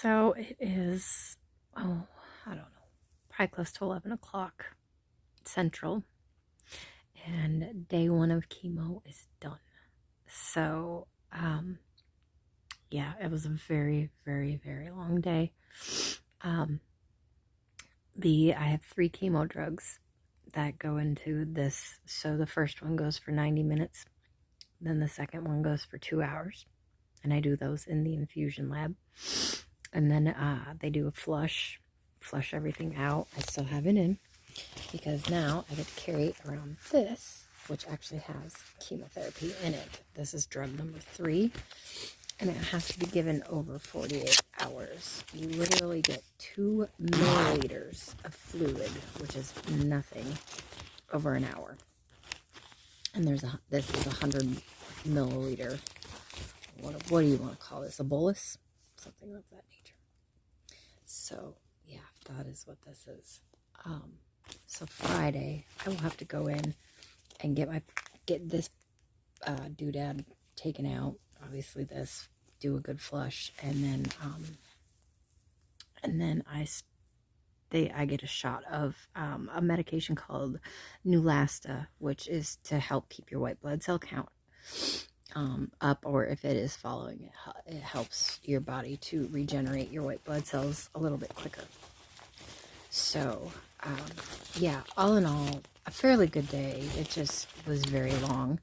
So it is, oh, I don't know, probably close to 11 o'clock Central, and day one of chemo is done. So, yeah, it was a very, very, very long day. Um, I have 3 chemo drugs that go into this. So the first one goes for 90 minutes, then the second one goes for 2 hours, and I do those in the infusion lab. And then they do a flush everything out. I still have it in because now I get to carry around this, which actually has chemotherapy in it. This is drug number 3, and it has to be given over 48 hours. You literally get 2 milliliters of fluid, which is nothing, over an hour. And this is 100 milliliter. What do you want to call this? A bolus? Something of that nature. So, yeah, that is what this is. So Friday, I will have to go in and get this doodad taken out. Obviously, this, do a good flush, and then I get a shot of a medication called Neulasta, which is to help keep your white blood cell count up, or if it is following, it helps your body to regenerate your white blood cells a little bit quicker. So, yeah, all in all, a fairly good day. It just was very long.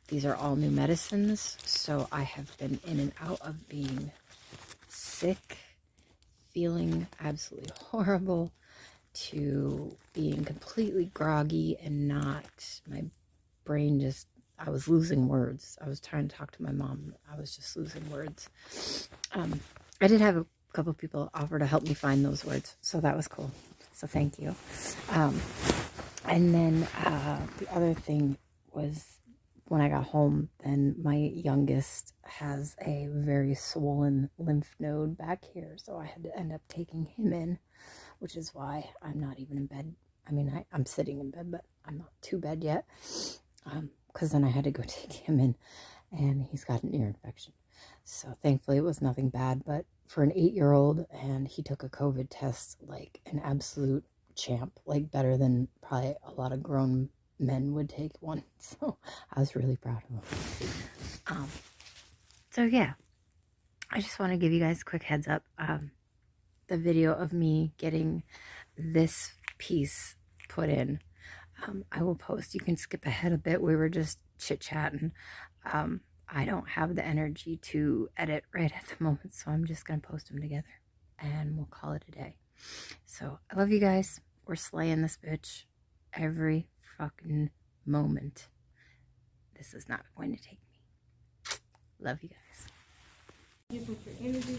These are all new medicines, so I have been in and out of being sick, feeling absolutely horrible, to being completely groggy and not, my brain just, I was losing words. I was trying to talk to my mom. I was just losing words. I did have a couple people offer to help me find those words, so that was cool. So thank you. And then the other thing was, when I got home, then my youngest has a very swollen lymph node back here, so I had to end up taking him in, which is why I'm not even in bed. I mean, I'm sitting in bed, but I'm not to bed yet, because then I had to go take him in, and he's got an ear infection. So thankfully it was nothing bad, but for an 8-year-old, and he took a COVID test like an absolute champ, like better than probably a lot of grown men would take one. So I was really proud of him. So yeah, I just want to give you guys a quick heads up. The video of me getting this piece put in, I will post. You can skip ahead a bit. We were just chit-chatting. I don't have the energy to edit right at the moment, so I'm just going to post them together, and we'll call it a day. So I love you guys. We're slaying this bitch every fucking moment. This is not going to take me. Love you guys. With your energy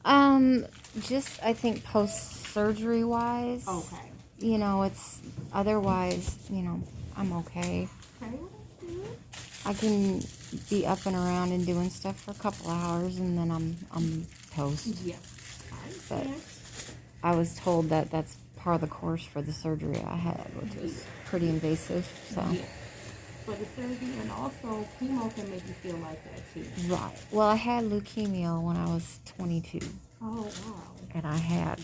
level? Just, I think post-surgery wise. Okay. You know, it's, otherwise, you know, I'm okay. Okay, well, that's good. I can be up and around and doing stuff for a couple hours, and then I'm toast. Yeah. But I was told that that's part of the course for the surgery I had, which was pretty invasive. So. Yeah. For the surgery, and also chemo can make you feel like that too. Right. Well, I had leukemia when I was 22. Oh wow. And I had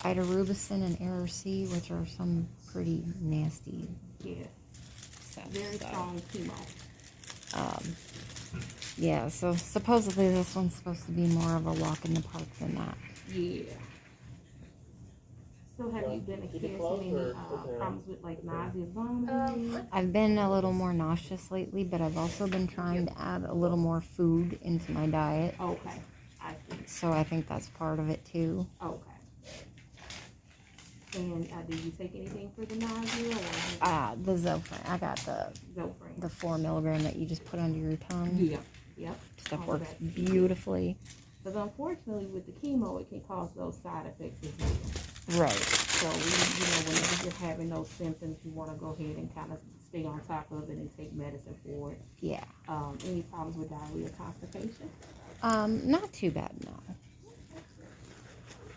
idarubicin and ARC, which are some pretty nasty. Yeah. Stuff, very strong chemo. Yeah, so supposedly this one's supposed to be more of a walk in the park than that. Yeah. So have you been experiencing any problems with like nausea, vomiting? I've been a little more nauseous lately, but I've also been trying to add a little more food into my diet. Okay, I see. So I think that's part of it too. Okay. And did you take anything for the nausea? Or The Zofran. I got the Zofran. The 4 milligram that you just put under your tongue. Yeah. Yep. Stuff works beautifully. Because unfortunately, with the chemo, it can cause those side effects as well. Right. So, whenever you're having those symptoms, you want to go ahead and kind of stay on top of it and take medicine for it. Yeah. Any problems with diarrhea, constipation? Not too bad, no.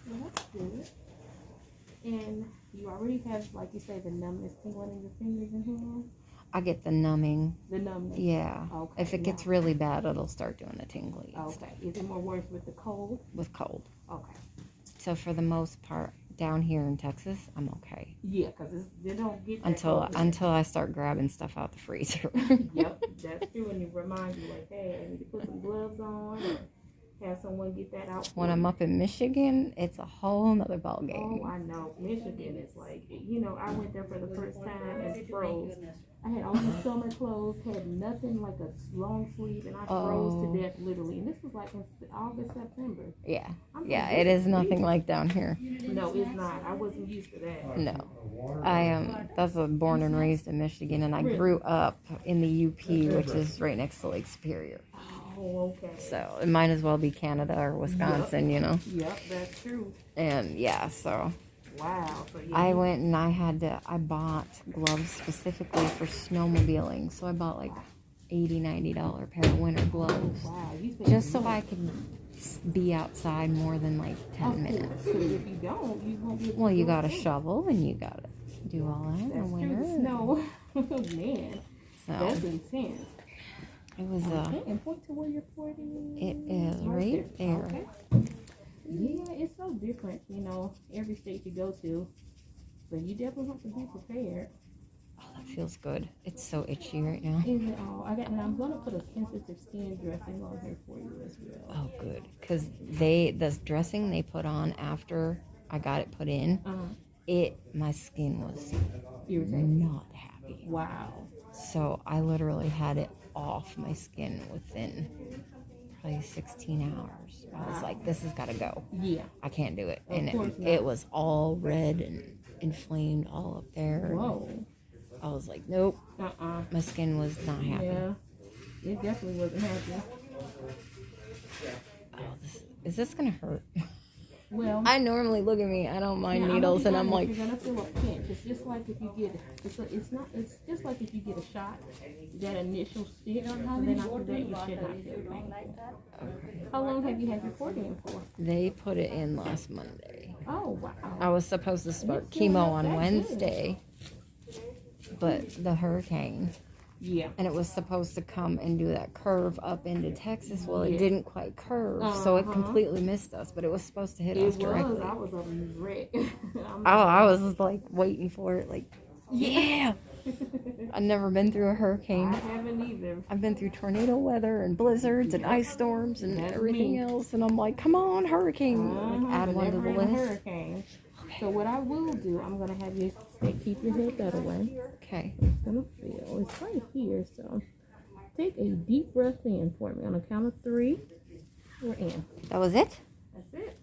Well, that's good. And you already have, like you say, the numbness tingling in your fingers and hands? I get the numbing. The numbness? Yeah. Okay. If it gets really bad, it'll start doing the tingly. Okay. Is it more worse with the cold? With cold. Okay. So for the most part, down here in Texas, I'm okay. Yeah, because they don't get that until I start grabbing stuff out the freezer. Yep, that's true. And it reminds you, like, hey, I need to put some gloves on, or have someone get that out. When I'm up in Michigan, it's a whole nother ball game. Oh, I know. Michigan is like, I went there for the first time and froze. I had all these summer clothes, had nothing like a long sleeve, and I froze to death literally. And this was like in August, September. Yeah, it is nothing like down here. No, it's not. I wasn't used to that. No, I am. That's born and raised in Michigan, and I grew up in the UP, which is right next to Lake Superior. Oh, okay. So it might as well be Canada or Wisconsin, Yep, that's true. And yeah, so. Wow. So I went and I bought gloves specifically for snowmobiling. So I bought like $80-$90 pair of winter gloves. Wow. Just so I could be outside more than like 10 minutes. If you don't, you won't be able to. Well, you got to shovel and you got to do all that in the winter. True. Snow. Man. So that's intense. it was and point to where you're pointing. It is right there. Okay. Yeah, it's so different, every state you go to. But you definitely have to be prepared. Oh, that feels good. It's so itchy right now. Is it all? And I'm gonna put a sensitive skin dressing on here for you as well. Oh, good. Because the dressing they put on after I got it put in, my skin was not happy. Wow. So I literally had it off my skin within probably 16 hours. I was like, this has got to go. Yeah. I can't do it. And it was all red and inflamed all up there. Whoa. I was like, nope. My skin was not happy. Yeah. It definitely wasn't happy. Oh, is this going to hurt? Well, I normally look at me. I don't mind needles, and I'm like, you're gonna feel a pinch. It's just like if you get, it's just like if you get a shot, that initial stick, and then after that you should not feel pain. Okay. How long have you had your port in for? They put it in last Monday. Oh wow! I was supposed to start chemo on Wednesday, but the hurricane. Yeah. And it was supposed to come and do that curve up into Texas. Well, it didn't quite curve, so it completely missed us. But it was supposed to hit us directly. I was on the wreck. I was like waiting for it, like, yeah. I've never been through a hurricane. I haven't either. I've been through tornado weather and blizzards and ice storms and everything else. And I'm like, come on, hurricane. Like, add one to the list. Hurricane. So what I will do, I'm going to have you keep your head that away. Okay. It's going to feel. It's right here, so take a deep breath in for me. On a count of 3, we're in. That was it? That's it.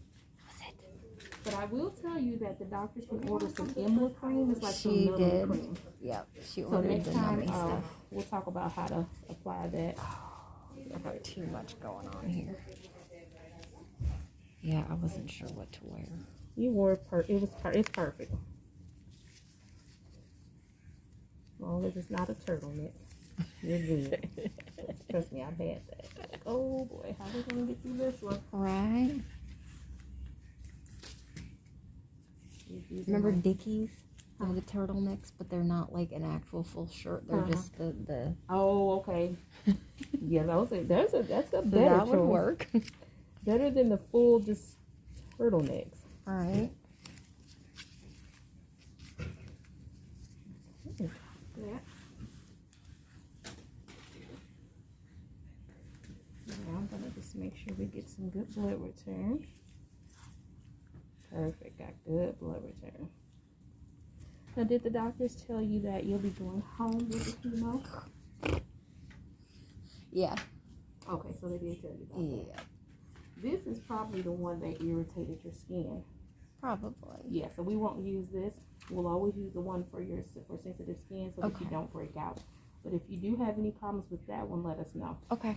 But I will tell you that the doctors can order some Emla cream. It's like some numbing cream. Yep, she ordered the numbing stuff. We'll talk about how to apply that. I've got too much going on here. Yeah, I wasn't sure what to wear. You wore it's perfect. As long as it's not a turtleneck, you're good. Trust me, I've had that. Oh boy, how are we gonna get through this one? Right. Remember Dickies? They're the turtlenecks, but they're not like an actual full shirt. They're just the. Oh, okay. Yeah, that's a better that choice. would work. Better than the full just turtlenecks. All right. Yeah. Now I'm gonna just make sure we get some good blood return. Perfect, got good blood return. Now, did the doctors tell you that you'll be going home with the chemo? Yeah. Okay, so they did tell you that. Yeah. This is probably the one that irritated your skin. Probably. Yeah, so we won't use this. We'll always use the one for sensitive skin so that you don't break out. But if you do have any problems with that one, let us know. Okay.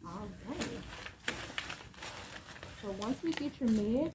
All right. So once we get your meds,